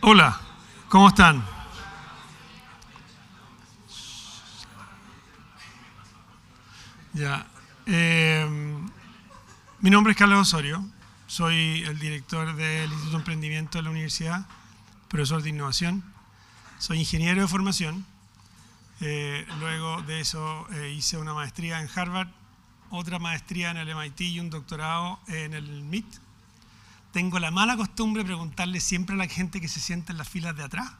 Hola, ¿cómo están? Ya. Mi nombre es Carlos Osorio, soy el director del Instituto de Emprendimiento de la Universidad, profesor de innovación, soy ingeniero de formación, luego de eso hice una maestría en Harvard, otra maestría en el MIT y un doctorado en el MIT. Tengo la mala costumbre de preguntarle siempre a la gente que se sienta en las filas de atrás.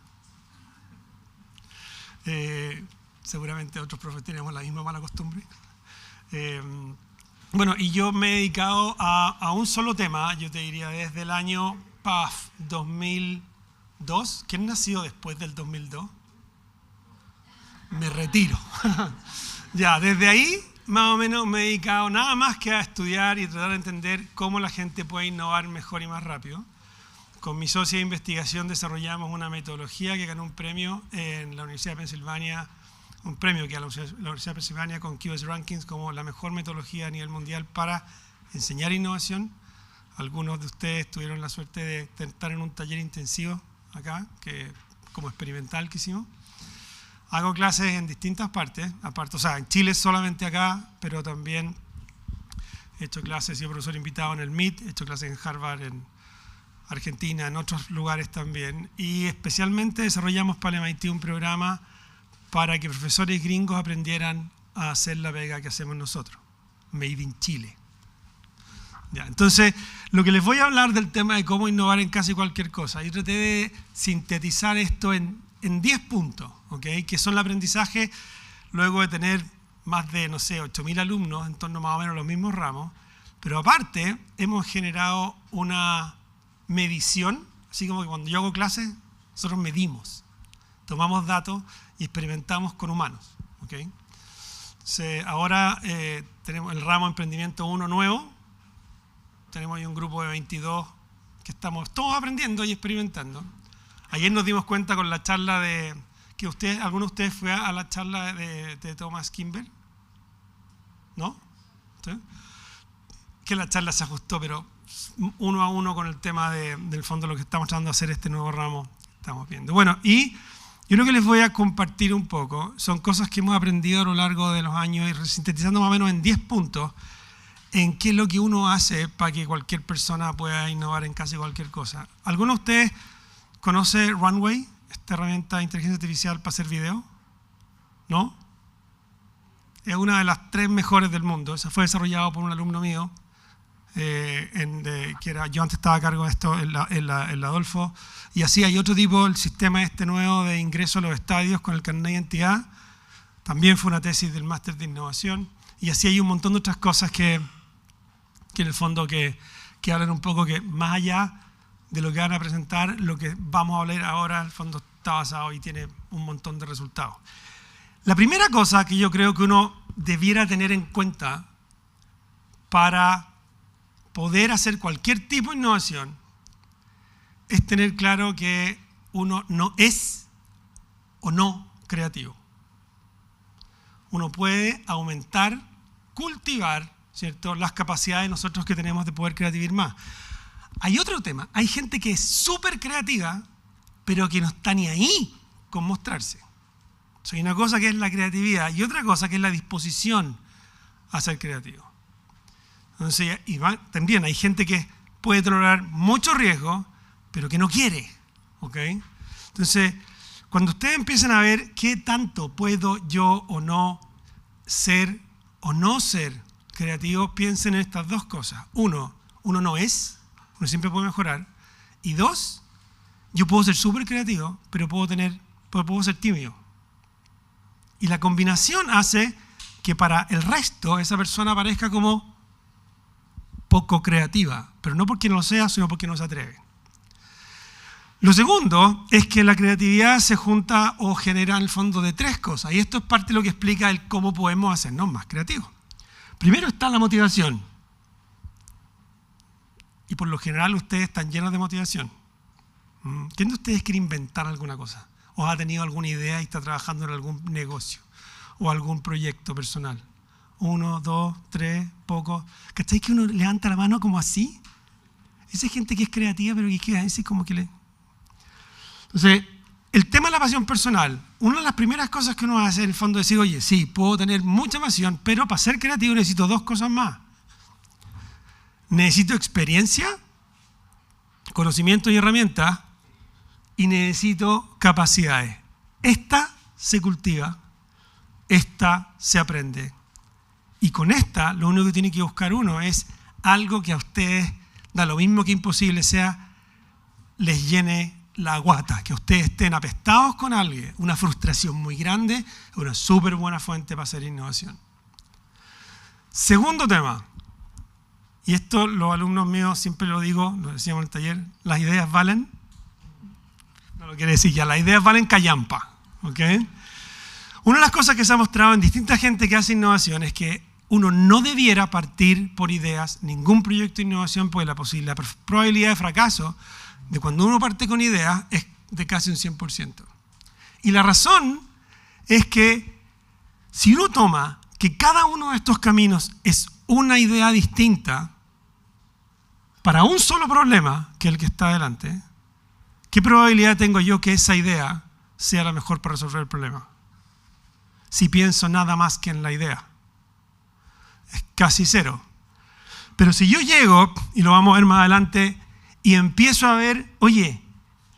Seguramente otros profes tenemos la misma mala costumbre. Bueno, y yo me he dedicado a un solo tema, yo te diría desde el año 2002. ¿Quién nació después del 2002? Me retiro. Ya, desde ahí más o menos me he dedicado nada más que a estudiar y tratar de entender cómo la gente puede innovar mejor y más rápido. Con mi socia de investigación desarrollamos una metodología que ganó un premio en la Universidad de Pensilvania, un premio que a la Universidad de Pensilvania con QS Rankings como la mejor metodología a nivel mundial para enseñar innovación. Algunos de ustedes tuvieron la suerte de estar en un taller intensivo acá, como experimental que hicimos. Hago clases en distintas partes, aparte, o sea, en Chile solamente acá, pero también he hecho clases, he sido profesor invitado en el MIT, he hecho clases en Harvard, en Argentina, en otros lugares también. Y especialmente desarrollamos para el MIT un programa para que profesores gringos aprendieran a hacer la pega que hacemos nosotros, Made in Chile. Ya, entonces, lo que les voy a hablar del tema de cómo innovar en casi cualquier cosa. Yo traté de sintetizar esto en 10 puntos, ¿okay? Que son el aprendizaje luego de tener más de, no sé, 8.000 alumnos en torno más o menos a los mismos ramos, pero aparte hemos generado una medición, así como que cuando yo hago clases, nosotros medimos, tomamos datos y experimentamos con humanos, ¿okay? Entonces, ahora tenemos el ramo Emprendimiento 1 nuevo, tenemos ahí un grupo de 22 que estamos todos aprendiendo y experimentando. Ayer nos dimos cuenta con la charla que ¿alguno de ustedes fue a la charla de Thomas Kimball? ¿No? ¿Sí? Que la charla se ajustó, pero uno a uno con el tema del fondo, lo que estamos tratando de hacer este nuevo ramo, estamos viendo. Bueno, y yo lo que les voy a compartir un poco son cosas que hemos aprendido a lo largo de los años y sintetizando más o menos en 10 puntos en qué es lo que uno hace para que cualquier persona pueda innovar en casi cualquier cosa. ¿Alguno de ustedes conoce Runway, esta herramienta de inteligencia artificial para hacer video? ¿No? Es una de las 3 mejores del mundo. Esa fue desarrollada por un alumno mío, yo antes estaba a cargo de esto en la Adolfo, y así hay otro tipo, el sistema este nuevo de ingreso a los estadios con el carnet de identidad, también fue una tesis del máster de innovación, y así hay un montón de otras cosas que en el fondo que hablan un poco que más allá de lo que van a presentar, lo que vamos a hablar ahora, el fondo está basado y tiene un montón de resultados. La primera cosa que yo creo que uno debiera tener en cuenta para poder hacer cualquier tipo de innovación es tener claro que uno no es o no creativo. Uno puede aumentar, cultivar, ¿cierto?, las capacidades nosotros que tenemos de poder creativar más. Hay otro tema, hay gente que es súper creativa, pero que no está ni ahí con mostrarse. Hay una cosa que es la creatividad y otra cosa que es la disposición a ser creativo. Entonces, también hay gente que puede tolerar mucho riesgo, pero que no quiere, ¿ok? Entonces, cuando ustedes empiezan a ver qué tanto puedo yo o no ser creativo, piensen en estas 2 cosas. Uno no es, uno siempre puede mejorar. Y 2, yo puedo ser súper creativo, pero puedo ser tímido. Y la combinación hace que para el resto esa persona parezca como poco creativa, pero no porque no lo sea, sino porque no se atreve. Lo segundo es que la creatividad se junta o genera en el fondo de 3 cosas, y esto es parte de lo que explica el cómo podemos hacernos más creativos. Primero está la motivación, y por lo general ustedes están llenos de motivación. ¿Quién de ustedes quiere inventar alguna cosa? ¿O ha tenido alguna idea y está trabajando en algún negocio o algún proyecto personal? 1, 2, 3, poco. ¿Cachai que uno levanta la mano como así? Esa gente que es creativa, pero que queda así como que le... Entonces, el tema de la pasión personal, una de las primeras cosas que uno va a hacer en el fondo es decir, oye, sí, puedo tener mucha pasión, pero para ser creativo necesito dos cosas más. Necesito experiencia, conocimiento y herramientas, y necesito capacidades. Esta se cultiva, esta se aprende. Y con esta, lo único que tiene que buscar uno es algo que a ustedes, da lo mismo que imposible sea, les llene la guata, que ustedes estén apestados con alguien. Una frustración muy grande es una súper buena fuente para hacer innovación. Segundo tema, y esto los alumnos míos siempre lo digo, lo decíamos en el taller, las ideas valen, no lo quiere decir ya, las ideas valen callampa, ¿ok? Una de las cosas que se ha mostrado en distinta gente que hace innovación es que uno no debiera partir por ideas, ningún proyecto de innovación, porque la probabilidad de fracaso de cuando uno parte con ideas es de casi un 100%. Y la razón es que si uno toma que cada uno de estos caminos es una idea distinta para un solo problema, que es el que está adelante, ¿qué probabilidad tengo yo que esa idea sea la mejor para resolver el problema? Si pienso nada más que en la idea. Es casi cero. Pero si yo llego, y lo vamos a ver más adelante, y empiezo a ver, oye,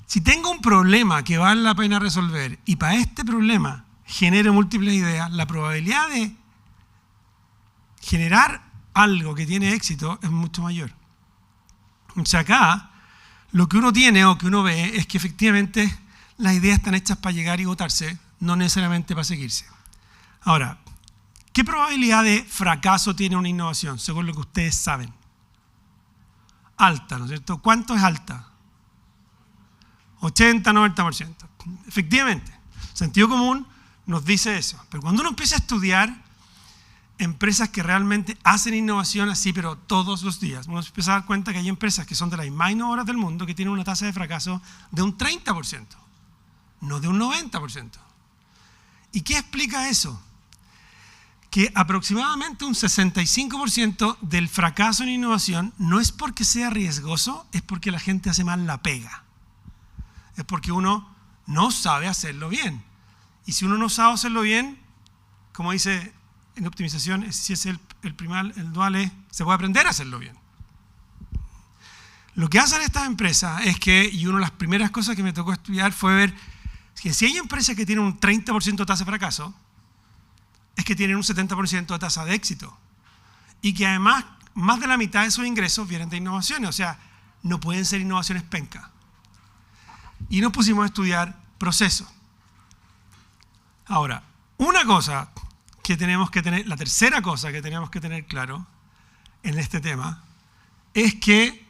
si tengo un problema que vale la pena resolver y para este problema genero múltiples ideas, la probabilidad de generar algo que tiene éxito es mucho mayor. O sea, acá lo que uno tiene o que uno ve es que efectivamente las ideas están hechas para llegar y votarse, no necesariamente para seguirse. Ahora, ¿qué probabilidad de fracaso tiene una innovación, según lo que ustedes saben? Alta, ¿no es cierto? ¿Cuánto es alta? 80, 90%. Efectivamente, sentido común nos dice eso. Pero cuando uno empieza a estudiar empresas que realmente hacen innovación así, pero todos los días, uno se empieza a dar cuenta que hay empresas que son de las más innovadoras del mundo que tienen una tasa de fracaso de un 30%, no de un 90%. ¿Y qué explica eso? Que aproximadamente un 65% del fracaso en innovación no es porque sea riesgoso, es porque la gente hace mal la pega. Es porque uno no sabe hacerlo bien. Y si uno no sabe hacerlo bien, como dice en optimización, si es el primal, el dual es, se puede aprender a hacerlo bien. Lo que hacen estas empresas es que, y una de las primeras cosas que me tocó estudiar fue ver que si hay empresas que tienen un 30% de tasa de fracaso, es que tienen un 70% de tasa de éxito. Y que además, más de la mitad de sus ingresos vienen de innovaciones. O sea, no pueden ser innovaciones penca. Y nos pusimos a estudiar procesos. Ahora, una cosa que tenemos que tener, la tercera cosa que tenemos que tener claro en este tema, es que,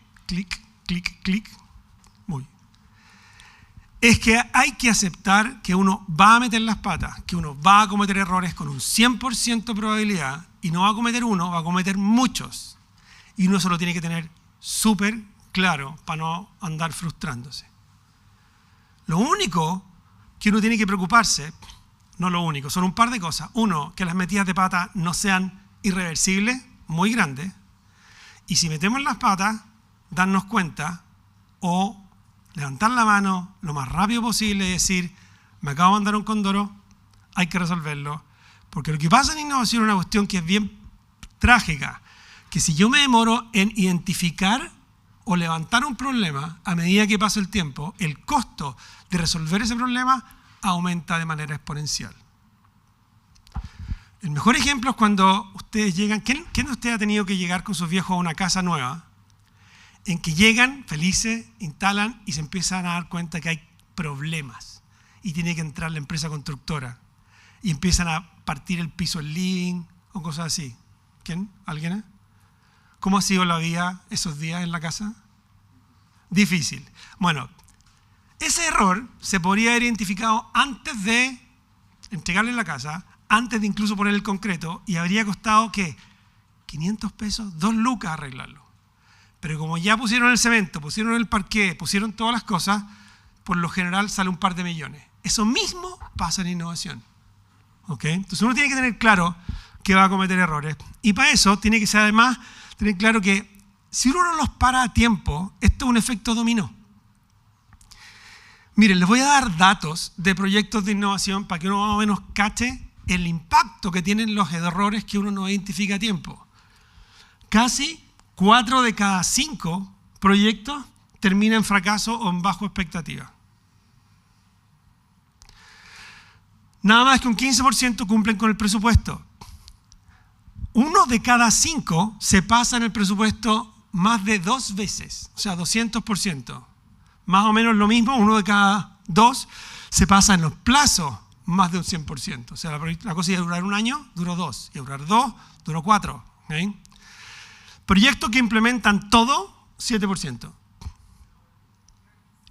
es que hay que aceptar que uno va a meter las patas, que uno va a cometer errores con un 100% de probabilidad, y no va a cometer uno, va a cometer muchos. Y uno se lo tiene que tener súper claro para no andar frustrándose. Lo único que uno tiene que preocuparse, no lo único, son un par de cosas. Uno, que las metidas de pata no sean irreversibles, muy grandes. Y si metemos las patas, darnos cuenta o levantar la mano lo más rápido posible y decir, me acabo de mandar un condoro, hay que resolverlo. Porque lo que pasa en innovación es una cuestión que es bien trágica, que si yo me demoro en identificar o levantar un problema, a medida que pasa el tiempo, el costo de resolver ese problema aumenta de manera exponencial. El mejor ejemplo es cuando ustedes llegan, ¿quién de ustedes ha tenido que llegar con sus viejos a una casa nueva? En que llegan felices, instalan y se empiezan a dar cuenta que hay problemas y tiene que entrar la empresa constructora y empiezan a partir el piso del living o cosas así. ¿Quién? ¿Alguien? ¿Cómo ha sido la vida esos días en la casa? Difícil. Bueno, ese error se podría haber identificado antes de entregarle la casa, antes de incluso poner el concreto, y habría costado, ¿qué? 500 pesos, 2 lucas arreglarlo. Pero como ya pusieron el cemento, pusieron el parqué, pusieron todas las cosas, por lo general sale un par de millones. Eso mismo pasa en innovación. ¿Ok? Entonces uno tiene que tener claro que va a cometer errores. Y para eso tiene que ser además, tener claro que si uno no los para a tiempo, esto es un efecto dominó. Miren, les voy a dar datos de proyectos de innovación para que uno más o menos cache el impacto que tienen los errores que uno no identifica a tiempo. Casi 4 de cada 5 proyectos terminan en fracaso o en bajo expectativa. Nada más que un 15% cumplen con el presupuesto. 1 de cada 5 se pasa en el presupuesto más de 2 veces, o sea, 200%. Más o menos lo mismo, 1 de cada 2 se pasa en los plazos más de un 100%. O sea, la cosa iba a durar 1 año, duró 2. Iba a durar 2, duró 4. ¿Okay? Proyectos que implementan todo, 7%.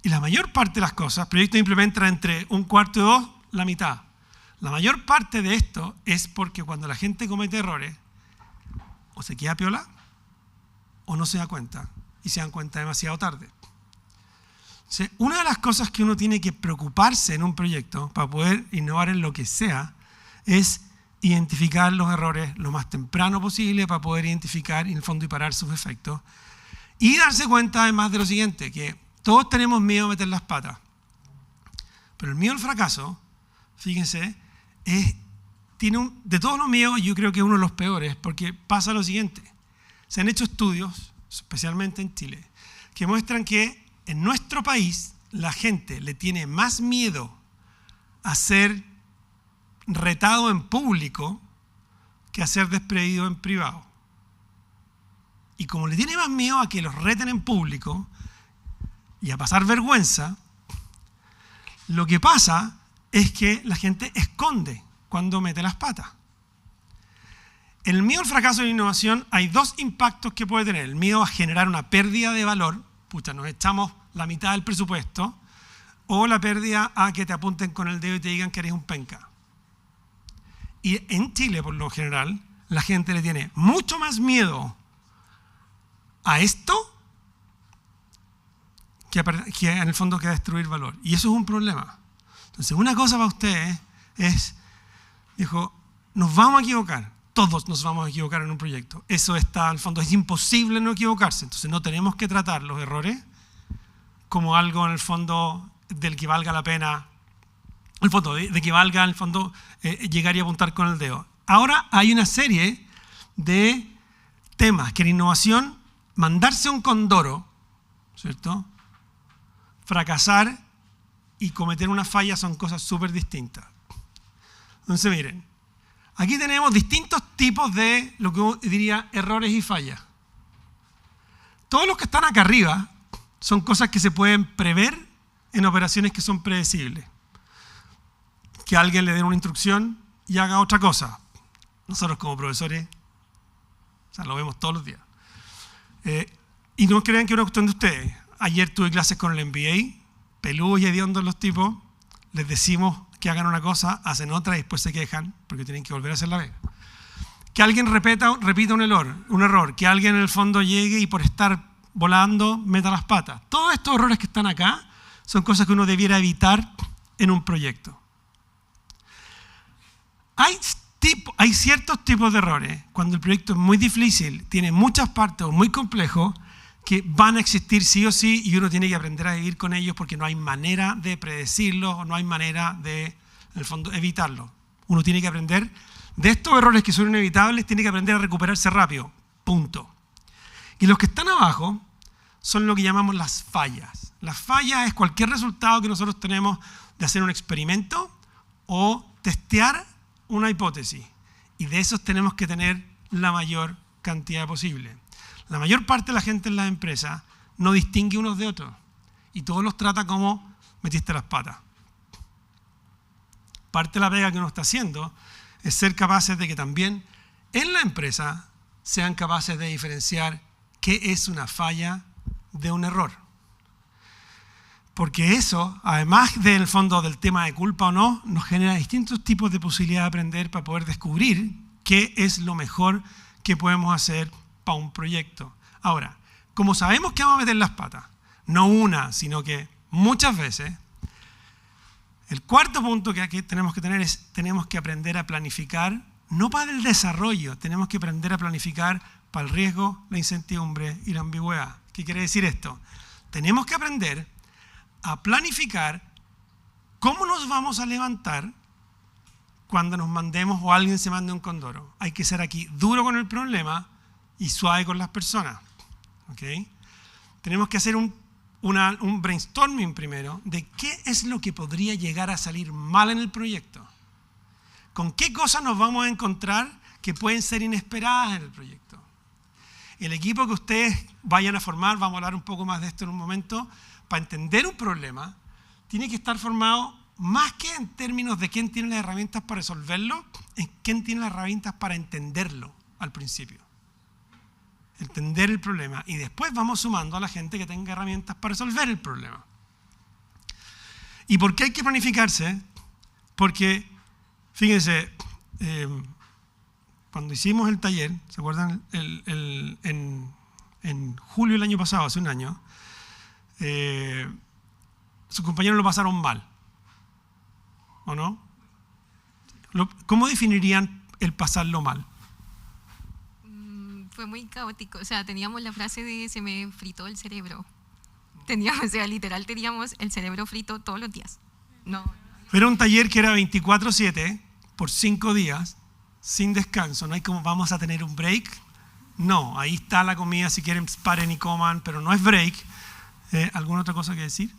Y la mayor parte de las cosas, proyectos que implementan entre 1/4 y 2, la mitad. La mayor parte de esto es porque cuando la gente comete errores, o se queda piola, o no se da cuenta, y se dan cuenta demasiado tarde. Entonces, una de las cosas que uno tiene que preocuparse en un proyecto para poder innovar en lo que sea es identificar los errores lo más temprano posible para poder identificar en el fondo y parar sus efectos y darse cuenta además de lo siguiente, que todos tenemos miedo a meter las patas, pero el miedo al fracaso, fíjense, de todos los miedos yo creo que es uno de los peores, porque pasa lo siguiente: se han hecho estudios, especialmente en Chile, que muestran que en nuestro país la gente le tiene más miedo a ser retado en público que a ser despedido en privado. Y como le tiene más miedo a que los reten en público y a pasar vergüenza, lo que pasa es que la gente esconde cuando mete las patas. El miedo al fracaso de innovación, hay 2 impactos que puede tener. El miedo a generar una pérdida de valor, pucha, nos echamos la mitad del presupuesto, o la pérdida a que te apunten con el dedo y te digan que eres un penca. Y en Chile, por lo general, la gente le tiene mucho más miedo a esto que en el fondo que a destruir valor. Y eso es un problema. Entonces, una cosa para ustedes es, dijo, nos vamos a equivocar. Todos nos vamos a equivocar en un proyecto. Eso está, al fondo, es imposible no equivocarse. Entonces, no tenemos que tratar los errores como algo, en el fondo, del que valga la pena, de que valga, en el fondo, llegar y apuntar con el dedo. Ahora hay una serie de temas que en innovación, mandarse un condoro, ¿cierto?, fracasar y cometer una falla son cosas súper distintas. Entonces, miren, aquí tenemos distintos tipos de, lo que uno diría, errores y fallas. Todos los que están acá arriba son cosas que se pueden prever en operaciones que son predecibles. Que alguien le dé una instrucción y haga otra cosa. Nosotros como profesores, o sea, lo vemos todos los días. Y no crean que es una cuestión de ustedes. Ayer tuve clases con el MBA, peludos y hediondos los tipos, les decimos que hagan una cosa, hacen otra y después se quejan porque tienen que volver a hacer la vez. Que alguien repita un error, que alguien en el fondo llegue y por estar volando meta las patas. Todos estos errores que están acá son cosas que uno debiera evitar en un proyecto. Hay ciertos tipos de errores, cuando el proyecto es muy difícil, tiene muchas partes o muy complejo, que van a existir sí o sí y uno tiene que aprender a vivir con ellos porque no hay manera de predecirlos o no hay manera de, en el fondo, evitarlos. Uno tiene que aprender de estos errores que son inevitables, tiene que aprender a recuperarse rápido, punto. Y los que están abajo son lo que llamamos las fallas. Las fallas es cualquier resultado que nosotros tenemos de hacer un experimento o testear una hipótesis. Y de esos tenemos que tener la mayor cantidad posible. La mayor parte de la gente en las empresas no distingue unos de otros y todos los trata como metiste las patas. Parte de la pega que uno está haciendo es ser capaces de que también en la empresa sean capaces de diferenciar qué es una falla de un error. Porque eso, además del fondo del tema de culpa o no, nos genera distintos tipos de posibilidades de aprender para poder descubrir qué es lo mejor que podemos hacer para un proyecto. Ahora, como sabemos que vamos a meter las patas, no una, sino que muchas veces, el cuarto punto que aquí tenemos que tener es, tenemos que aprender a planificar, no para el desarrollo, tenemos que aprender a planificar para el riesgo, la incertidumbre y la ambigüedad. ¿Qué quiere decir esto? Tenemos que aprender a planificar ¿cómo nos vamos a levantar cuando nos mandemos o alguien se mande un condoro? Hay que ser aquí duro con el problema y suave con las personas. ¿Okay? Tenemos que hacer un brainstorming primero de qué es lo que podría llegar a salir mal en el proyecto. ¿Con qué cosas nos vamos a encontrar que pueden ser inesperadas en el proyecto? El equipo que ustedes vayan a formar, vamos a hablar un poco más de esto en un momento, para entender un problema, tiene que estar formado más que en términos de quién tiene las herramientas para resolverlo, en quién tiene las herramientas para entenderlo al principio. Entender el problema y después vamos sumando a la gente que tenga herramientas para resolver el problema. ¿Y por qué hay que planificarse? Porque, fíjense, cuando hicimos el taller, ¿se acuerdan? En julio del año pasado, hace un año, sus compañeros lo pasaron mal, ¿o no? ¿Cómo definirían el pasarlo mal? Fue muy caótico, o sea, teníamos la frase de se me fritó el cerebro. Teníamos, o sea, literal teníamos el cerebro frito todos los días. No. Era un taller que era 24/7 por 5 días, sin descanso. No hay como vamos a tener un break. No, ahí está la comida, si quieren paren y coman, pero no es break. ¿Alguna otra cosa que decir?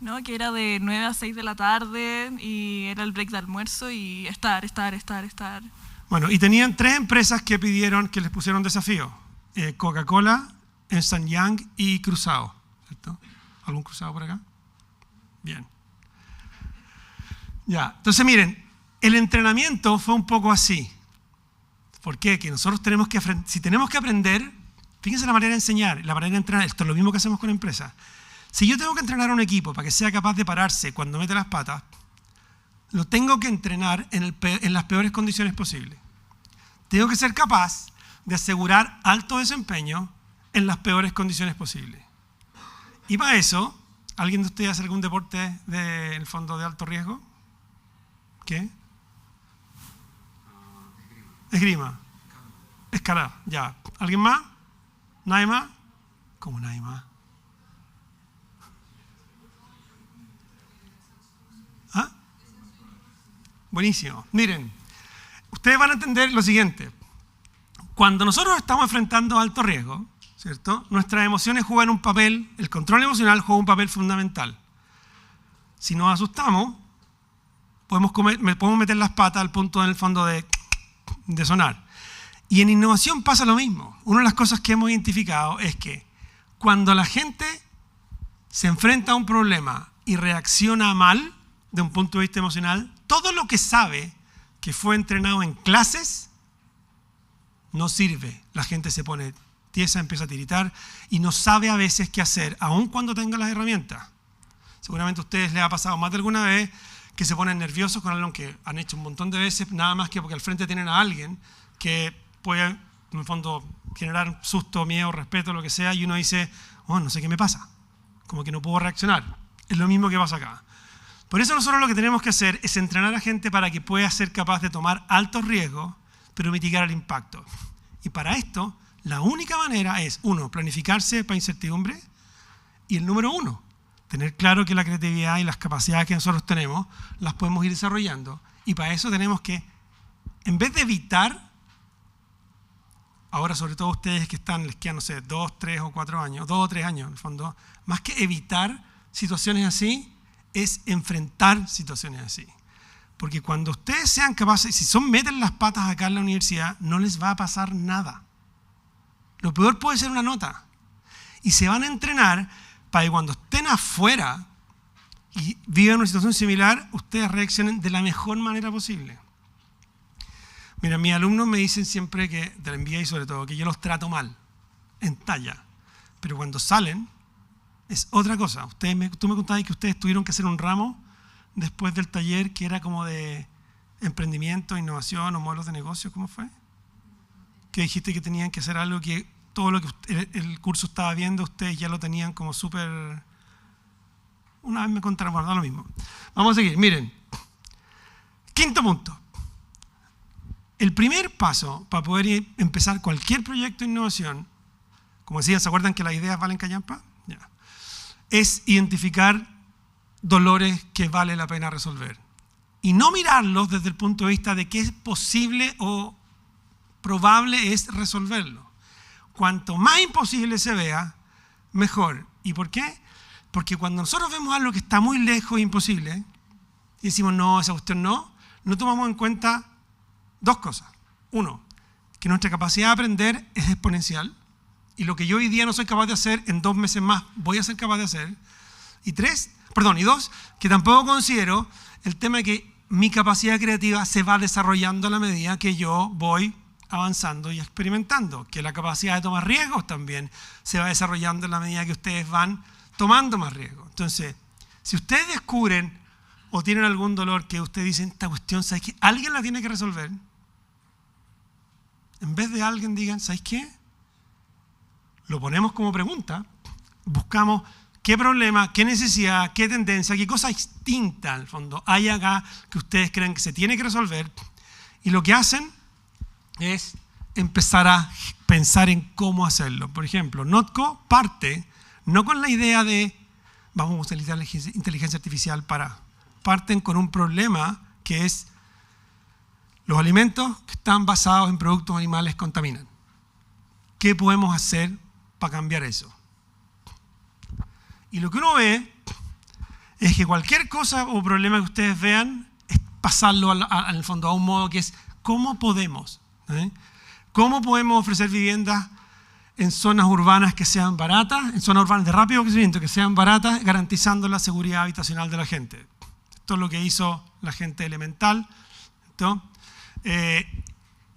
No, que era de 9 a 6 de la tarde y era el break de almuerzo y estar. Bueno, y tenían 3 empresas que pidieron, que les pusieron desafío. Coca-Cola, Ernst & Young y Cruzado. ¿Cierto? ¿Algún Cruzado por acá? Bien. Ya, entonces miren, el entrenamiento fue un poco así. ¿Por qué? Que nosotros tenemos que, si tenemos que aprender, fíjense la manera de enseñar, la manera de entrenar, esto es lo mismo que hacemos con empresas. Si yo tengo que entrenar a un equipo para que sea capaz de pararse cuando mete las patas, lo tengo que entrenar en las peores condiciones posibles. Tengo que ser capaz de asegurar alto desempeño en las peores condiciones posibles. Y para eso, ¿alguien de ustedes hace algún deporte en el fondo de alto riesgo? ¿Qué? Esgrima. Escalar, ya. ¿Alguien más? ¿Nadie más? ¿Cómo nadie más? ¿Ah? Buenísimo. Miren, ustedes van a entender lo siguiente. Cuando nosotros estamos enfrentando alto riesgo, ¿cierto? Nuestras emociones juegan un papel, el control emocional juega un papel fundamental. Si nos asustamos, podemos meter las patas al punto en el fondo de sonar. Y en innovación pasa lo mismo. Una de las cosas que hemos identificado es que cuando la gente se enfrenta a un problema y reacciona mal, de un punto de vista emocional, todo lo que sabe que fue entrenado en clases no sirve. La gente se pone tiesa, empieza a tiritar y no sabe a veces qué hacer, aun cuando tenga las herramientas. Seguramente a ustedes les ha pasado más de alguna vez que se ponen nerviosos con algo que han hecho un montón de veces, nada más que porque al frente tienen a alguien que puede, en el fondo, generar susto, miedo, respeto, lo que sea, y uno dice, oh, no sé qué me pasa, como que no puedo reaccionar. Es lo mismo que pasa acá. Por eso nosotros lo que tenemos que hacer es entrenar a la gente para que pueda ser capaz de tomar altos riesgos, pero mitigar el impacto. Y para esto, la única manera es, 1, planificarse para incertidumbre, y el número 1, tener claro que la creatividad y las capacidades que nosotros tenemos las podemos ir desarrollando. Y para eso tenemos que, en vez de evitar, ahora sobre todo ustedes que están, les quedan, no sé, 2, 3 o 4 años, 2 o 3 años en el fondo, más que evitar situaciones así, es enfrentar situaciones así. Porque cuando ustedes sean capaces, si meten las patas acá en la universidad, no les va a pasar nada. Lo peor puede ser una nota. Y se van a entrenar para que cuando estén afuera y vivan una situación similar, ustedes reaccionen de la mejor manera posible. Mira, mis alumnos me dicen siempre que, de la MBA sobre todo, que yo los trato mal, en talla. Pero cuando salen, es otra cosa. Tú me contabas que ustedes tuvieron que hacer un ramo después del taller que era como de emprendimiento, innovación o modelos de negocio. ¿Cómo fue? Que dijiste que tenían que hacer algo que todo lo que el curso estaba viendo, ustedes ya lo tenían como súper... Una vez me contaron, bueno, da lo mismo. Vamos a seguir, miren. 5.º punto. El primer paso para poder empezar cualquier proyecto de innovación, como decía, ¿se acuerdan que las ideas valen callampa? Ya. Es identificar dolores que vale la pena resolver. Y no mirarlos desde el punto de vista de qué es posible o probable es resolverlo. Cuanto más imposible se vea, mejor. ¿Y por qué? Porque cuando nosotros vemos algo que está muy lejos e imposible, y decimos, no, esa cuestión no tomamos en cuenta dos cosas. Uno, que nuestra capacidad de aprender es exponencial, y lo que yo hoy día no soy capaz de hacer, en 2 meses más voy a ser capaz de hacer. Y dos, que tampoco considero el tema de que mi capacidad creativa se va desarrollando a la medida que yo voy avanzando y experimentando, que la capacidad de tomar riesgos también se va desarrollando en la medida que ustedes van tomando más riesgos. Entonces, si ustedes descubren o tienen algún dolor que ustedes dicen, esta cuestión, ¿sabes qué? Alguien la tiene que resolver. En vez de alguien digan, ¿sabes qué? Lo ponemos como pregunta, buscamos qué problema, qué necesidad, qué tendencia, qué cosa distinta, al fondo, hay acá que ustedes creen que se tiene que resolver. Y lo que hacen es empezar a pensar en cómo hacerlo. Por ejemplo, Notco parte no con la idea de vamos a utilizar la inteligencia artificial parten con un problema que es los alimentos que están basados en productos animales contaminan. ¿Qué podemos hacer para cambiar eso? Y lo que uno ve es que cualquier cosa o problema que ustedes vean es pasarlo al fondo a un modo que es ¿cómo podemos? ¿Cómo podemos ofrecer viviendas en zonas urbanas que sean baratas, en zonas urbanas de rápido crecimiento que sean baratas, garantizando la seguridad habitacional de la gente? Esto es lo que hizo la gente Elemental.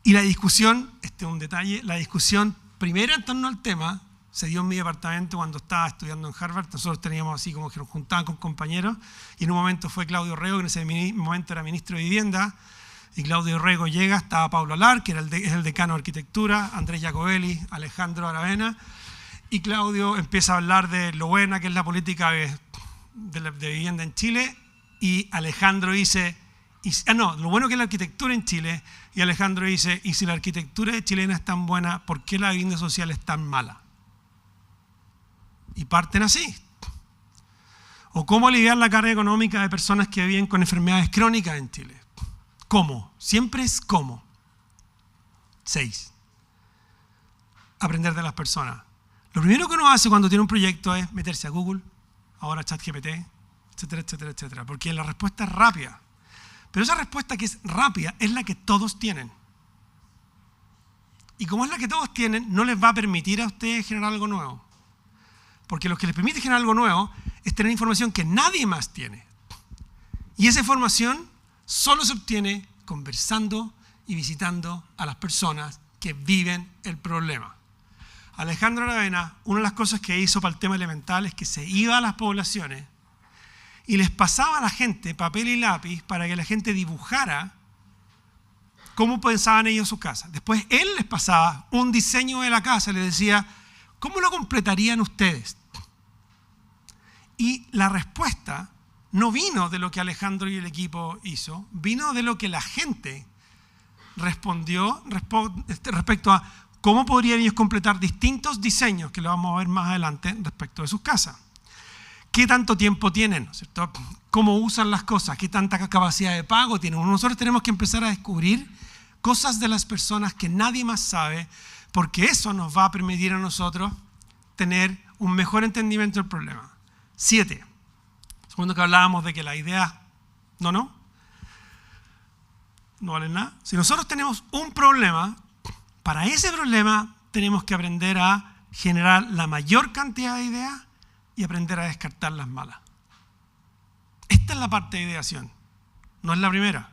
Y la discusión, este es un detalle, la discusión primera en torno al tema se dio en mi departamento cuando estaba estudiando en Harvard. Nosotros teníamos así como que nos juntaban con compañeros y en un momento fue Claudio Rego, que en ese momento era ministro de Vivienda, y Claudio Rego llega, estaba Pablo Alar, que es el decano de Arquitectura, Andrés Jacobelli, Alejandro Aravena, y Claudio empieza a hablar de lo buena que es la política de vivienda en Chile, y Alejandro dice, lo bueno que es la arquitectura en Chile, y Alejandro dice, y si la arquitectura chilena es tan buena, ¿por qué la vivienda social es tan mala? Y parten así. O cómo aliviar la carga económica de personas que viven con enfermedades crónicas en Chile. ¿Cómo? Siempre es cómo. 6. Aprender de las personas. Lo primero que uno hace cuando tiene un proyecto es meterse a Google, ahora ChatGPT, etcétera, etcétera, etcétera. Porque la respuesta es rápida. Pero esa respuesta que es rápida es la que todos tienen. Y como es la que todos tienen, no les va a permitir a ustedes generar algo nuevo. Porque lo que les permite generar algo nuevo es tener información que nadie más tiene. Y esa información solo se obtiene conversando y visitando a las personas que viven el problema. Alejandro Aravena, una de las cosas que hizo para el tema elemental es que se iba a las poblaciones y les pasaba a la gente papel y lápiz para que la gente dibujara cómo pensaban ellos su casa. Después él les pasaba un diseño de la casa y les decía, ¿cómo lo completarían ustedes? Y la respuesta no vino de lo que Alejandro y el equipo hizo, vino de lo que la gente respondió respecto a cómo podrían ellos completar distintos diseños, que lo vamos a ver más adelante, respecto de sus casas. ¿Qué tanto tiempo tienen? ¿No es cierto? ¿Cómo usan las cosas? ¿Qué tanta capacidad de pago tienen? Nosotros tenemos que empezar a descubrir cosas de las personas que nadie más sabe, porque eso nos va a permitir a nosotros tener un mejor entendimiento del problema. 7. Segundo que hablábamos de que las ideas no valen nada. Si nosotros tenemos un problema, para ese problema tenemos que aprender a generar la mayor cantidad de ideas y aprender a descartar las malas. Esta es la parte de ideación. No es la primera.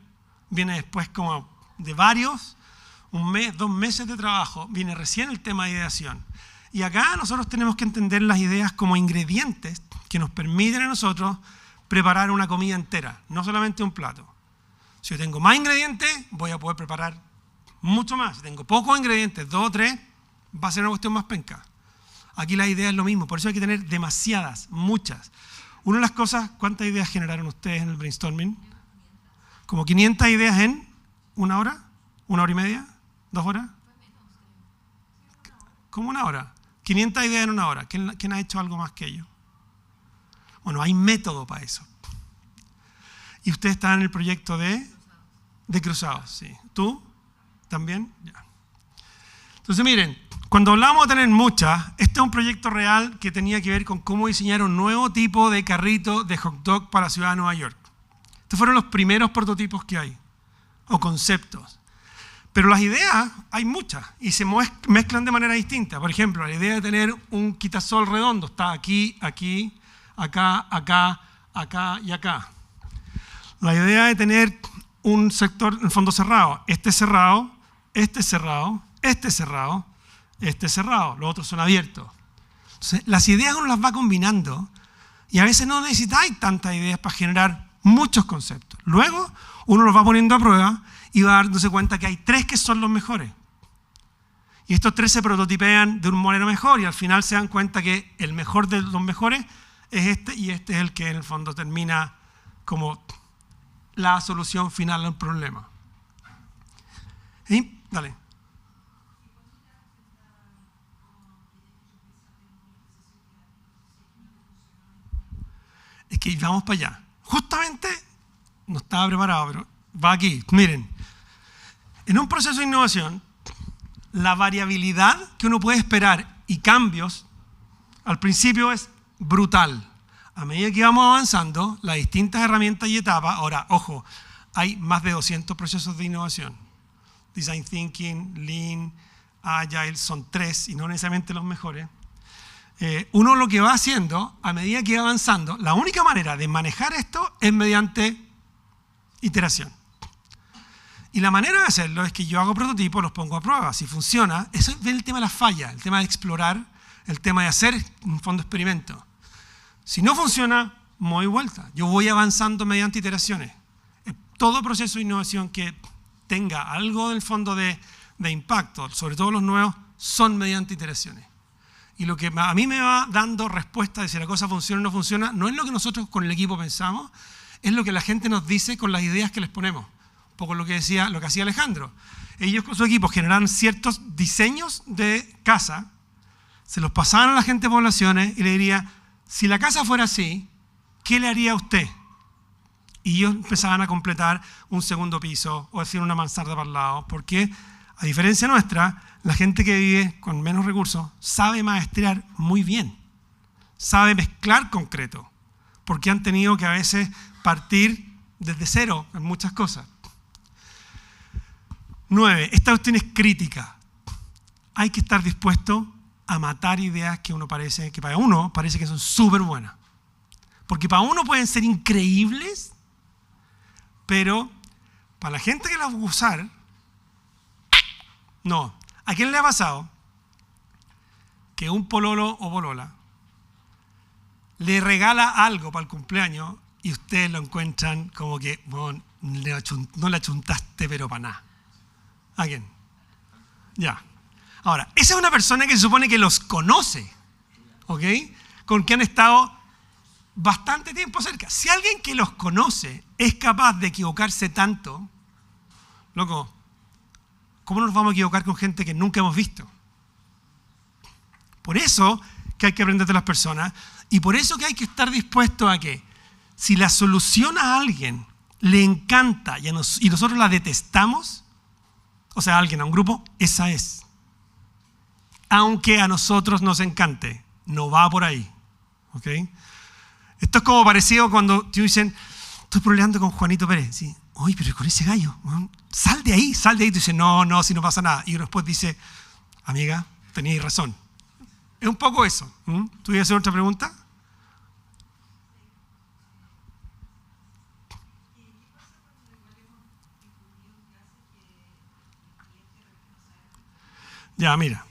Viene después como de varios, 1 mes, 2 meses de trabajo, viene recién el tema de ideación. Y acá nosotros tenemos que entender las ideas como ingredientes que nos permiten a nosotros preparar una comida entera, no solamente un plato. Si yo tengo más ingredientes, voy a poder preparar mucho más. Si tengo pocos ingredientes, 2 o 3, va a ser una cuestión más penca. Aquí la idea es lo mismo, por eso hay que tener demasiadas, muchas. Una de las cosas, ¿cuántas ideas generaron ustedes en el brainstorming? Como 500 ideas en 1 hora, 1 hora y media, 2 horas. Como 1 hora. 500 ideas en 1 hora. ¿Quién ha hecho algo más que ello? Bueno, hay método para eso. Y usted está en el proyecto de Cruzados, sí. ¿Tú? ¿También? Ya. Entonces, miren, cuando hablamos de tener muchas, este es un proyecto real que tenía que ver con cómo diseñar un nuevo tipo de carrito de hot dog para la ciudad de Nueva York. Estos fueron los primeros prototipos que hay, o conceptos. Pero las ideas, hay muchas, y se mezclan de manera distinta. Por ejemplo, la idea de tener un quitasol redondo está aquí, aquí, acá, acá, acá y acá. La idea de tener un sector en fondo cerrado, este cerrado, este cerrado, este cerrado, este cerrado, los otros son abiertos. Entonces, las ideas uno las va combinando y a veces no necesitáis tantas ideas para generar muchos conceptos. Luego uno los va poniendo a prueba y va dándose cuenta que hay 3 que son los mejores. Y estos 3 se prototipean de un modelo mejor y al final se dan cuenta que el mejor de los mejores es este y este es el que en el fondo termina como la solución final al problema. ¿Sí? Dale. Es que vamos para allá. Justamente no estaba preparado, pero va aquí. Miren, en un proceso de innovación, la variabilidad que uno puede esperar y cambios al principio es brutal. A medida que vamos avanzando, las distintas herramientas y etapas, ahora, ojo, hay más de 200 procesos de innovación. Design Thinking, Lean, Agile, son 3 y no necesariamente los mejores. Uno lo que va haciendo, a medida que va avanzando, la única manera de manejar esto es mediante iteración. Y la manera de hacerlo es que yo hago prototipos, los pongo a prueba. Si funciona, eso es el tema de las fallas, el tema de explorar, el tema de hacer un fondo experimento. Si no funciona, me doy vuelta. Yo voy avanzando mediante iteraciones. Todo proceso de innovación que tenga algo del fondo de impacto, sobre todo los nuevos, son mediante iteraciones. Y lo que a mí me va dando respuesta de si la cosa funciona o no funciona, no es lo que nosotros con el equipo pensamos, es lo que la gente nos dice con las ideas que les ponemos. Un poco lo que hacía Alejandro. Ellos con su equipo generaban ciertos diseños de casa, se los pasaban a la gente de poblaciones y le diría, si la casa fuera así, ¿qué le haría a usted? Y ellos empezaban a completar un segundo piso o decir una mansarda para el lado, porque a diferencia nuestra, la gente que vive con menos recursos sabe maestrear muy bien, sabe mezclar concreto, porque han tenido que a veces partir desde cero en muchas cosas. 9. Esta cuestión es crítica. Hay que estar dispuesto a matar ideas que para uno parece que son súper buenas. Porque para uno pueden ser increíbles, pero para la gente que las va a usar, no. ¿A quién le ha pasado que un pololo o polola le regala algo para el cumpleaños y ustedes lo encuentran como que bueno, no le achuntaste pero para nada? ¿A quién? Ya. Ahora, esa es una persona que se supone que los conoce, ¿ok? Con que han estado bastante tiempo cerca. Si alguien que los conoce es capaz de equivocarse tanto, loco, ¿cómo nos vamos a equivocar con gente que nunca hemos visto? Por eso que hay que aprender de las personas y por eso que hay que estar dispuesto a que si la solución a alguien le encanta y nosotros la detestamos, o sea, a alguien, a un grupo, esa es. Aunque a nosotros nos encante, no va por ahí. ¿Okay? Esto es como parecido cuando te dicen, estoy peleando con Juanito Pérez. ¿Sí? Oye, pero con ese gallo, sal de ahí. Tú dices, no, si no pasa nada. Y uno después dice, amiga, tenías razón. Es un poco eso. ¿Tú ibas a hacer otra pregunta? Ya, mira.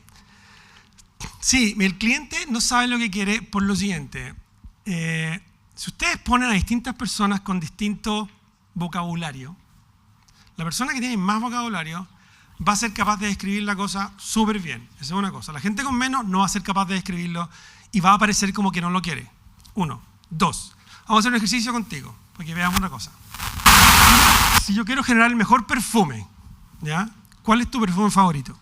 Sí, el cliente no sabe lo que quiere por lo siguiente. Si ustedes ponen a distintas personas con distinto vocabulario, la persona que tiene más vocabulario va a ser capaz de describir la cosa súper bien. Esa es una cosa. La gente con menos no va a ser capaz de describirlo y va a parecer como que no lo quiere. 1. 2. Vamos a hacer un ejercicio contigo, para que veamos una cosa. Si yo quiero generar el mejor perfume, ¿ya? ¿Cuál es tu perfume favorito?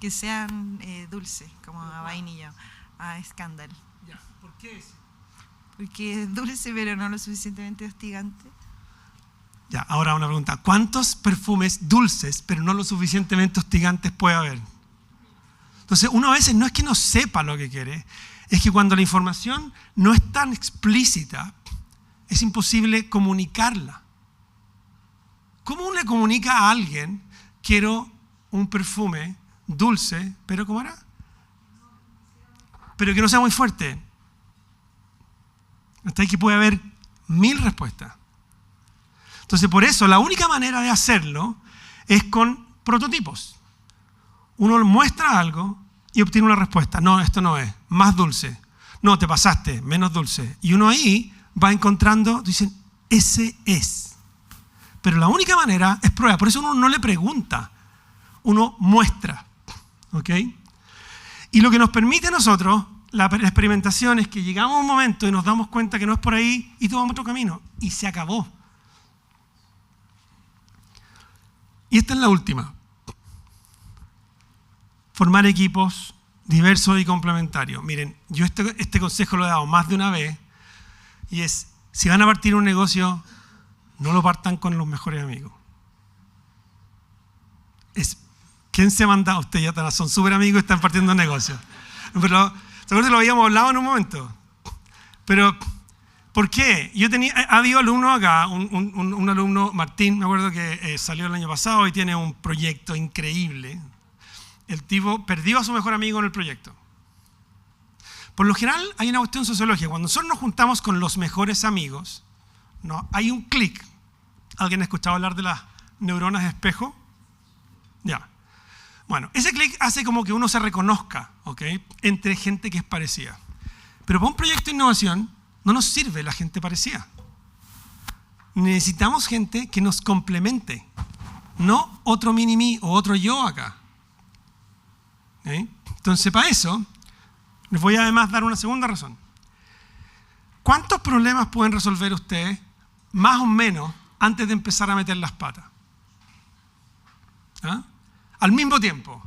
Que sean dulces, como a vainilla, a Scandal. Ya. ¿Por qué ese? Porque es dulce pero no lo suficientemente hostigante. Ya, ahora una pregunta. ¿Cuántos perfumes dulces pero no lo suficientemente hostigantes puede haber? Entonces, uno a veces no es que no sepa lo que quiere, es que cuando la información no es tan explícita, es imposible comunicarla. ¿Cómo uno le comunica a alguien, quiero un perfume dulce, pero ¿cómo era? Pero que no sea muy fuerte? Hasta ahí que puede haber 1000 respuestas. Entonces, por eso, la única manera de hacerlo es con prototipos. Uno muestra algo y obtiene una respuesta. No, esto no es. Más dulce. No, te pasaste. Menos dulce. Y uno ahí va encontrando, dicen, ese es. Pero la única manera es prueba. Por eso uno no le pregunta. Uno muestra. ¿Ok? Y lo que nos permite a nosotros, la experimentación, es que llegamos a un momento y nos damos cuenta que no es por ahí y tomamos otro camino. Y se acabó. Y esta es la última. Formar equipos diversos y complementarios. Miren, yo este consejo lo he dado más de una vez y es, si van a partir un negocio, no lo partan con los mejores amigos. ¿Quién se manda? Ustedes ya son súper amigos y están partiendo un negocio. Pero, seguro que lo habíamos hablado en un momento. Pero, ¿por qué? Ha habido alumnos acá, un alumno, Martín, me acuerdo que salió el año pasado y tiene un proyecto increíble. El tipo perdió a su mejor amigo en el proyecto. Por lo general hay una cuestión sociológica. Cuando nosotros nos juntamos con los mejores amigos, ¿no? Hay un clic. ¿Alguien ha escuchado hablar de las neuronas de espejo? Ya. Bueno, ese clic hace como que uno se reconozca, ¿ok? Entre gente que es parecida. Pero para un proyecto de innovación no nos sirve la gente parecida. Necesitamos gente que nos complemente, no otro mini-mí o otro yo acá. ¿Okay? Entonces, para eso, les voy a además dar una segunda razón. ¿Cuántos problemas pueden resolver ustedes, más o menos, antes de empezar a meter las patas? ¿Ah? Al mismo tiempo,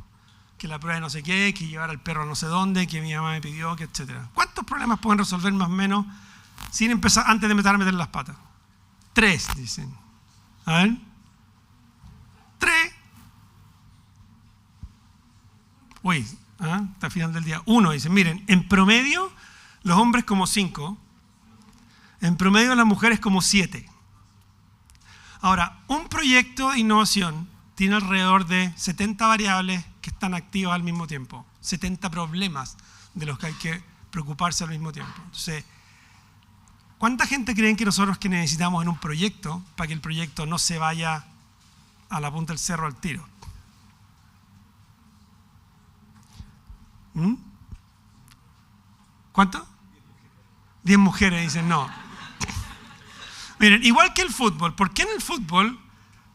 que la prueba de no sé qué, que llevar al perro a no sé dónde, que mi mamá me pidió, que etc. ¿Cuántos problemas pueden resolver más o menos sin empezar, antes de empezar a meter las patas? 3, dicen. A ver. 3. Uy, hasta el final del día. 1, dicen, miren, en promedio los hombres como 5, en promedio las mujeres como 7. Ahora, un proyecto de innovación tiene alrededor de 70 variables que están activas al mismo tiempo. 70 problemas de los que hay que preocuparse al mismo tiempo. Entonces, ¿cuánta gente creen que nosotros que necesitamos en un proyecto para que el proyecto no se vaya a la punta del cerro al tiro? ¿Cuánto? 10 mujeres dicen no. Miren, igual que el fútbol. ¿Por qué en el fútbol,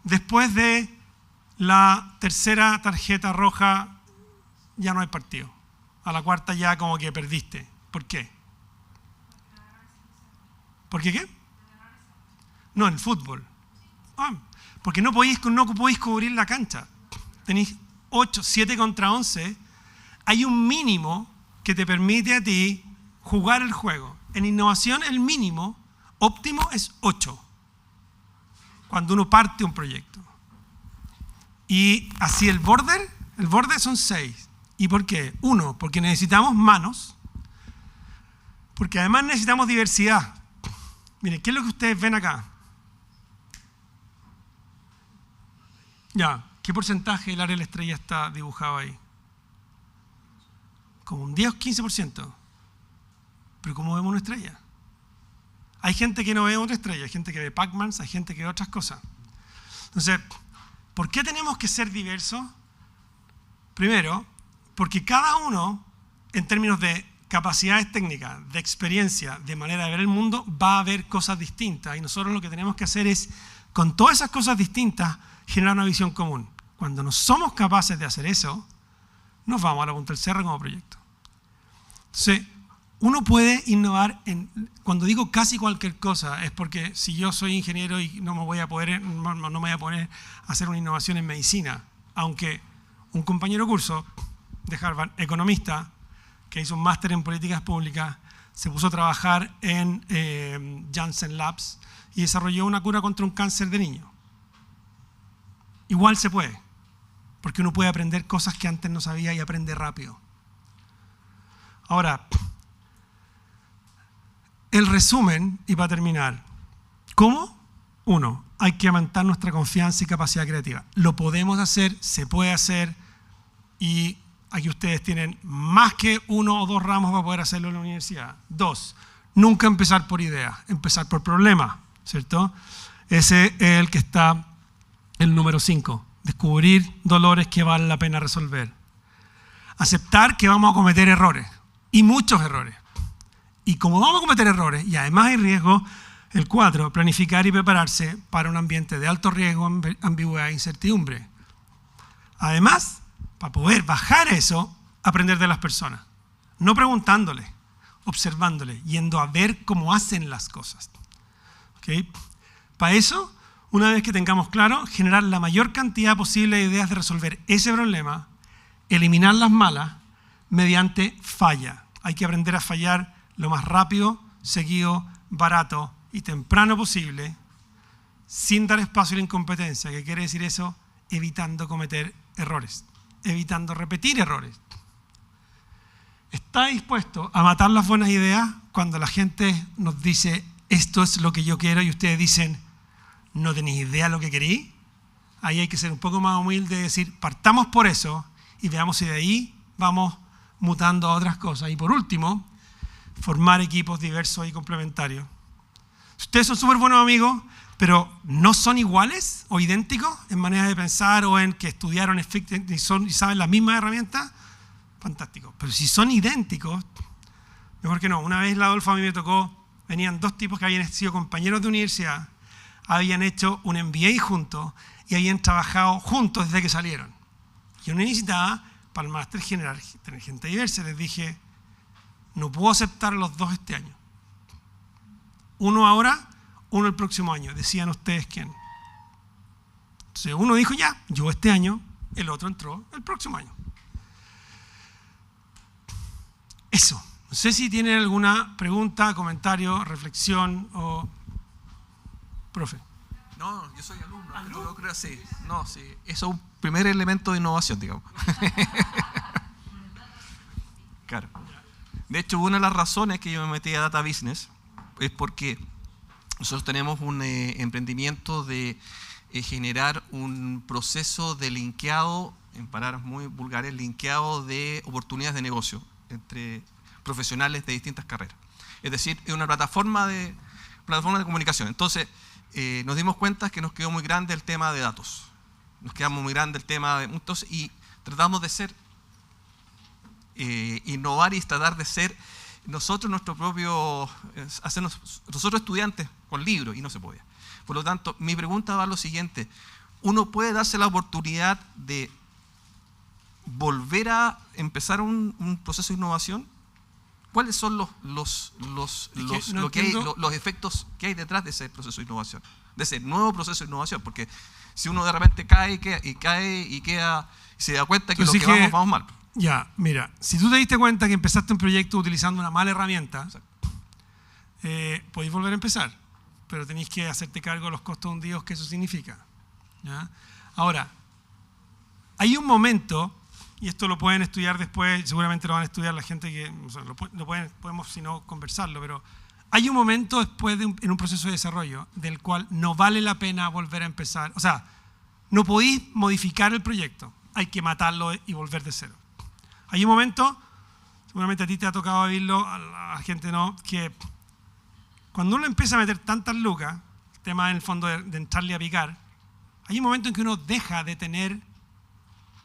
después de la tercera tarjeta roja, ya no hay partido? A la cuarta ya como que perdiste. ¿Por qué? ¿Por qué qué? No, en el fútbol. Porque no podéis cubrir la cancha. Tenéis 8, 7 contra 11. Hay un mínimo que te permite a ti jugar el juego. En innovación el mínimo óptimo es 8. Cuando uno parte un proyecto. Y así el borde son 6. ¿Y por qué? 1, porque necesitamos manos. Porque además necesitamos diversidad. Miren, ¿qué es lo que ustedes ven acá? Ya, ¿qué porcentaje del área de la estrella está dibujado ahí? Como un 10 o 15%. Pero ¿cómo vemos una estrella? Hay gente que no ve otra estrella, hay gente que ve Pac-Mans, hay gente que ve otras cosas. Entonces, ¿por qué tenemos que ser diversos? Primero, porque cada uno, en términos de capacidades técnicas, de experiencia, de manera de ver el mundo, va a ver cosas distintas. Y nosotros lo que tenemos que hacer es, con todas esas cosas distintas, generar una visión común. Cuando no somos capaces de hacer eso, nos vamos a la punta del cerro como proyecto. Entonces, uno puede innovar cuando digo casi cualquier cosa, es porque si yo soy ingeniero y no me voy a poner a hacer una innovación en medicina, aunque un compañero curso de Harvard, economista, que hizo un máster en políticas públicas, se puso a trabajar en Janssen Labs y desarrolló una cura contra un cáncer de niño. Igual se puede, porque uno puede aprender cosas que antes no sabía y aprende rápido. Ahora, el resumen, y para terminar, ¿cómo? Uno, hay que aumentar nuestra confianza y capacidad creativa. Lo podemos hacer, se puede hacer, y aquí ustedes tienen más que 1 o 2 ramos para poder hacerlo en la universidad. 2, nunca empezar por ideas, empezar por problemas, ¿cierto? Ese es el que está el número 5, descubrir dolores que vale la pena resolver. Aceptar que vamos a cometer errores, y muchos errores. Y como vamos a cometer errores, y además hay riesgo, el 4, planificar y prepararse para un ambiente de alto riesgo, ambigüedad e incertidumbre. Además, para poder bajar eso, aprender de las personas. No preguntándoles, observándoles, yendo a ver cómo hacen las cosas. ¿Okay? Para eso, una vez que tengamos claro, generar la mayor cantidad posible de ideas de resolver ese problema, eliminar las malas mediante falla. Hay que aprender a fallar lo más rápido, seguido, barato y temprano posible, sin dar espacio a la incompetencia. ¿Qué quiere decir eso? Evitando cometer errores, evitando repetir errores. ¿Está dispuesto a matar las buenas ideas cuando la gente nos dice esto es lo que yo quiero y ustedes dicen no tenéis idea de lo que queréis? Ahí hay que ser un poco más humilde y decir partamos por eso y veamos si de ahí vamos mutando a otras cosas. Y por último, formar equipos diversos y complementarios. Ustedes son súper buenos amigos, pero no son iguales o idénticos en manera de pensar o en que estudiaron y saben las mismas herramientas. Fantástico. Pero si son idénticos, mejor que no. Una vez la Adolfo a mí me tocó, venían 2 tipos que habían sido compañeros de universidad, habían hecho un MBA juntos y habían trabajado juntos desde que salieron. Yo necesitaba, para el máster general, tener gente diversa. Les dije, no puedo aceptar a los 2 este año. Uno ahora, uno el próximo año. Decían ustedes quién. Entonces uno dijo ya, yo este año, el otro entró el próximo año. Eso. No sé si tienen alguna pregunta, comentario, reflexión o... Profe. No, yo soy alumno, pero no creo así. No, sí. Eso es un primer elemento de innovación, digamos. Claro. De hecho, una de las razones que yo me metí a Data Business es porque nosotros tenemos un emprendimiento de generar un proceso de linkeado, en palabras muy vulgares, linkeado de oportunidades de negocio entre profesionales de distintas carreras. Es decir, es una plataforma de comunicación. Entonces, nos dimos cuenta que nos quedó muy grande el tema de datos. Nos quedamos muy grande el tema de datos y tratamos de ser, innovar y tratar de ser nosotros nuestro propio, nosotros estudiantes con libros, y no se podía. Por lo tanto, mi pregunta va a lo siguiente: ¿uno puede darse la oportunidad de volver a empezar un proceso de innovación? ¿Cuáles son los efectos que hay detrás de ese proceso de innovación? De ese nuevo proceso de innovación, porque si uno de repente cae y se da cuenta que entonces, lo que vamos mal. Ya, mira, si tú te diste cuenta que empezaste un proyecto utilizando una mala herramienta, podéis volver a empezar, pero tenéis que hacerte cargo de los costos hundidos que eso significa. ¿Ya? Ahora, hay un momento, y esto lo pueden estudiar después, seguramente lo van a estudiar la gente que, o sea, podemos si no conversarlo, pero hay un momento después en un proceso de desarrollo del cual no vale la pena volver a empezar. O sea, no podéis modificar el proyecto, hay que matarlo y volver de cero. Hay un momento, seguramente a ti te ha tocado vivirlo, a la gente no, que cuando uno empieza a meter tantas lucas, el tema en el fondo de entrarle a picar, hay un momento en que uno deja de tener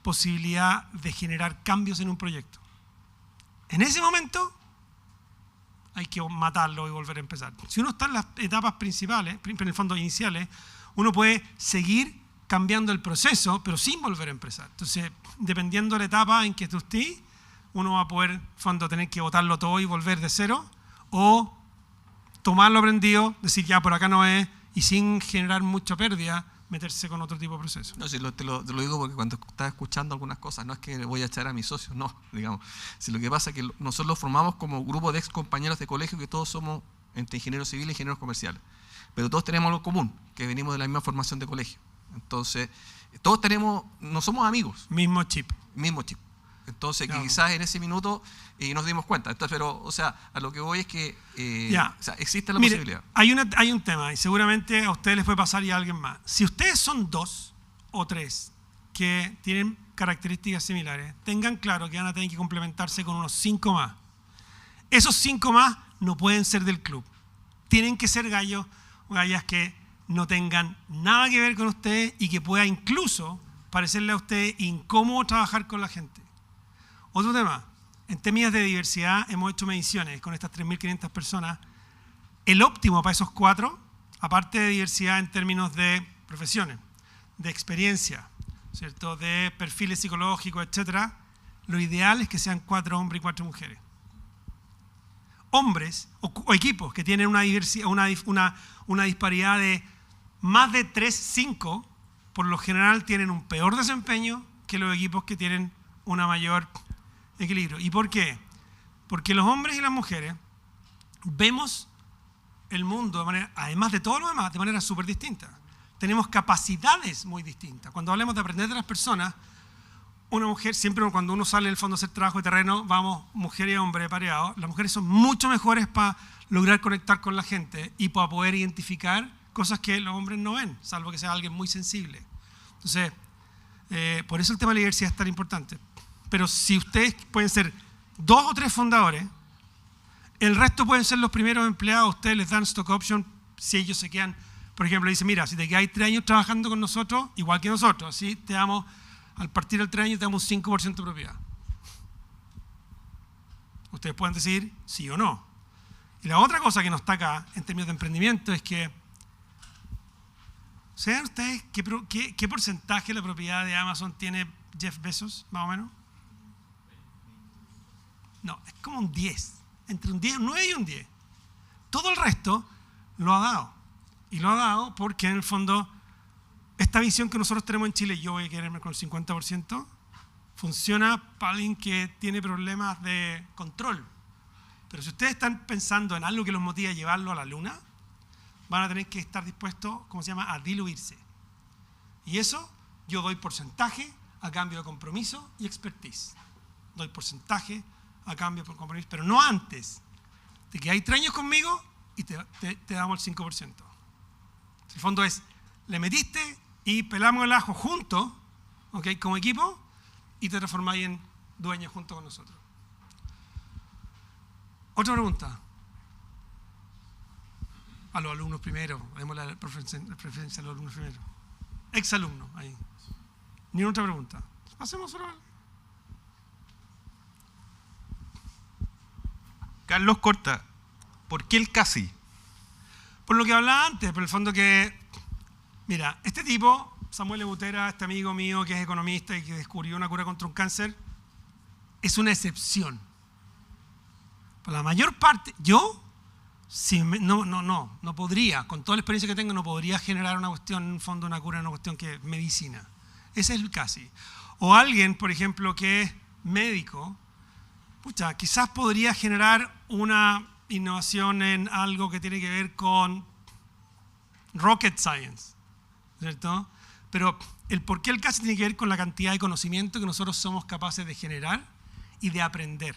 posibilidad de generar cambios en un proyecto. En ese momento hay que matarlo y volver a empezar. Si uno está en las etapas principales, en el fondo iniciales, uno puede seguir cambiando el proceso, pero sin volver a empezar. Entonces, dependiendo de la etapa en que tú estés, uno va a poder, en el fondo, tener que botarlo todo y volver de cero, o tomar lo aprendido, decir ya por acá no es, y sin generar mucha pérdida, meterse con otro tipo de proceso. No, sí, te lo digo porque cuando estás escuchando algunas cosas, no es que voy a echar a mis socios, no, digamos. Si lo que pasa es que nosotros lo formamos como grupo de ex compañeros de colegio que todos somos entre ingenieros civiles y ingenieros comerciales. Pero todos tenemos algo común, que venimos de la misma formación de colegio. Entonces, todos no somos amigos. Mismo chip. Mismo chip. Entonces, Claro. que quizás en ese minuto nos dimos cuenta. Entonces, pero, o sea, a lo que voy es que o sea, existe la Mire, posibilidad. hay un tema, y seguramente a ustedes les puede pasar y a alguien más. Si ustedes son 2 o 3 que tienen características similares, tengan claro que van a tener que complementarse con unos 5 más. Esos 5 más no pueden ser del club. Tienen que ser gallos o gallas que no tengan nada que ver con ustedes y que pueda incluso parecerle a ustedes incómodo trabajar con la gente. Otro tema, en términos de diversidad hemos hecho mediciones con estas 3.500 personas. El óptimo para esos 4, aparte de diversidad en términos de profesiones, de experiencia, ¿cierto?, de perfiles psicológicos, etc., lo ideal es que sean 4 hombres y 4 mujeres. Hombres o equipos que tienen una diversidad, una disparidad de más de 3, 5, por lo general tienen un peor desempeño que los equipos que tienen una mayor equilibrio. ¿Y por qué? Porque los hombres y las mujeres vemos el mundo de manera, además de todo lo demás, de manera súper distinta. Tenemos capacidades muy distintas. Cuando hablamos de aprender de las personas, una mujer, siempre cuando uno sale del fondo a hacer trabajo de terreno, vamos mujer y hombre pareados, las mujeres son mucho mejores para lograr conectar con la gente y para poder identificar cosas que los hombres no ven, salvo que sea alguien muy sensible. Entonces, por eso el tema de la diversidad es tan importante. Pero si ustedes pueden ser 2 o 3 fundadores, el resto pueden ser los primeros empleados, ustedes les dan stock option si ellos se quedan, por ejemplo, dicen, mira, si te quedáis 3 años trabajando con nosotros, igual que nosotros, así te damos, al partir del 3 años te damos un 5% de propiedad. Ustedes pueden decidir sí o no. Y la otra cosa que no está acá, en términos de emprendimiento, es que, ¿saben ustedes qué porcentaje de la propiedad de Amazon tiene Jeff Bezos, más o menos? No, es como un 10, entre un 10, un 9 y un 10. Todo el resto lo ha dado. Y lo ha dado porque en el fondo esta visión que nosotros tenemos en Chile, yo voy a quererme con el 50%, funciona para alguien que tiene problemas de control. Pero si ustedes están pensando en algo que los motive a llevarlo a la luna, van a tener que estar dispuestos, ¿cómo se llama?, a diluirse. Y eso yo doy porcentaje a cambio de compromiso y expertise. Doy porcentaje a cambio por compromiso, pero no antes de que hay 3 años conmigo y te damos el 5%. El fondo es, le metiste y pelamos el ajo juntos, ¿okay?, como equipo, y te transformáis en dueños junto con nosotros. Otra pregunta. A los alumnos primero, demos la preferencia a los alumnos primero. Exalumnos, ahí. Ni otra pregunta. Hacemos solo. Carlos Corta, ¿por qué el casi? Por lo que hablaba antes, por el fondo que, mira, este tipo, Samuel Ebutera, este amigo mío que es economista y que descubrió una cura contra un cáncer, es una excepción. Por la mayor parte, yo no podría, con toda la experiencia que tengo, no podría generar una cuestión, en un fondo una cura, una cuestión que es medicina. Ese es el casi. O alguien, por ejemplo, que es médico, pucha, quizás podría generar una innovación en algo que tiene que ver con rocket science, ¿cierto? Pero el por qué el casi tiene que ver con la cantidad de conocimiento que nosotros somos capaces de generar y de aprender.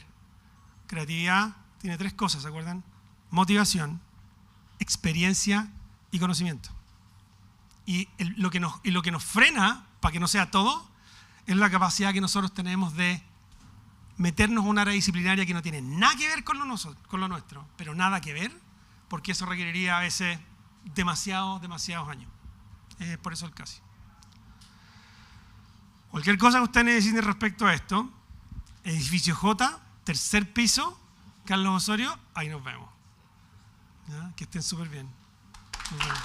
Creatividad tiene 3 cosas, ¿se acuerdan? Motivación, experiencia y conocimiento. Y lo que nos frena, para que no sea todo, es la capacidad que nosotros tenemos de meternos en un área disciplinaria que no tiene nada que ver con lo nuestro, pero nada que ver, porque eso requeriría a veces demasiados años. Por eso el casi. Cualquier cosa que usted necesite respecto a esto, edificio J, 3er piso, Carlos Osorio, ahí nos vemos. ¿Ya? Que estén súper bien. Nos vemos.